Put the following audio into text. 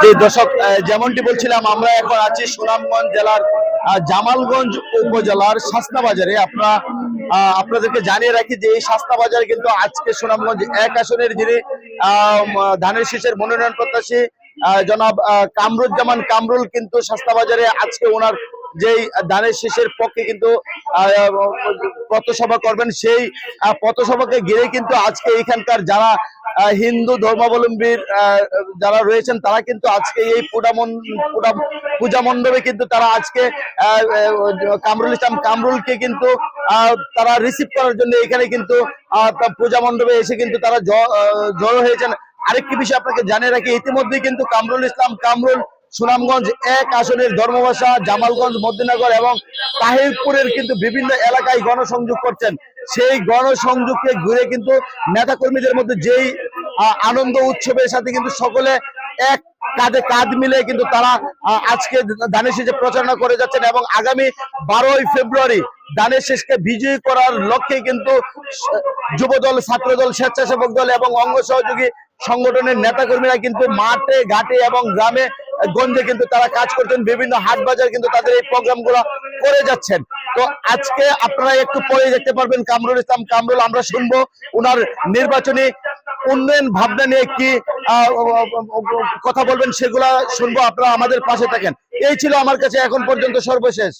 যে দর্শক যেমনটি বলছিলাম, আমরা এখন আছি সুনামগঞ্জ জেলার জামালগঞ্জ উপজেলার শাসনা বাজারে। আপনাদেরকে জানিয়ে রাখি যে এই শাসনা বাজারে কিন্তু আজকে সুনামগঞ্জ 1 আসনের যিনি ধানের শীষের মনোনয়ন প্রত্যাশী জনাব কামরুজ্জামান কামরুল কিন্তু শাসনা বাজারে আজকে ওনার যেই ধানের শীষের পক্ষে কিন্তু পথসভা করবেন। সেই পথসভাকে ঘিরে কিন্তু আজকে এখানকার যারা হিন্দু ধর্মাবলম্বীর যারা রয়েছেন তারা কিন্তু আজকে এই পূজা মণ্ডপে কিন্তু তারা আজকে কামরুল ইসলাম কামরুলকে কিন্তু তারা রিসিভ করার জন্য এখানে কিন্তু পূজা মণ্ডপে এসে কিন্তু তারা জড়ো হয়েছেন। আরেকটি বিষয় আপনাকে জানিয়ে রাখি, ইতিমধ্যে কিন্তু কামরুল ইসলাম কামরুল সুনামগঞ্জ 1 আসনের ধর্মভাষা জামালগঞ্জ মদিনানগর এবং তাহিরপুরের কিন্তু বিভিন্ন এলাকায় গণসংযোগ করছেন। সেই গণসংযোগকে ঘুরে কিন্তু নেতা কর্মীদের মধ্যে যেই আনন্দ উৎসবের সাথে কিন্তু সকলে এক কাঁধে কাঁধ মিলে কিন্তু তারা আজকে ধানের শীষে প্রচারণা করে যাচ্ছেন এবং আগামী 12ই ফেব্রুয়ারি ধানের শীষকে বিজয়ী করার লক্ষ্যে কিন্তু যুবদল, ছাত্রদল, স্বেচ্ছাসেবক দল এবং অঙ্গ সহযোগী সংগঠনের নেতাকর্মীরা কিন্তু মাঠে ঘাটে এবং গ্রামে গঞ্জে কিন্তু তারা কাজ করছেন। বিভিন্ন হাট বাজার কিন্তু তাদের এই প্রোগ্রাম গুলো করে যাচ্ছেন। তো আজকে আপনারা একটু পরে দেখতে পারবেন কামরুল ইসলাম কামরুল, আমরা শুনবো ওনার নির্বাচনী উন্নয়ন ভাবনা নিয়ে কি কথা বলবেন, সেগুলা শুনবো। আপনারা আমাদের পাশে থাকেন। এই ছিল আমার কাছে এখন পর্যন্ত সর্বশেষ।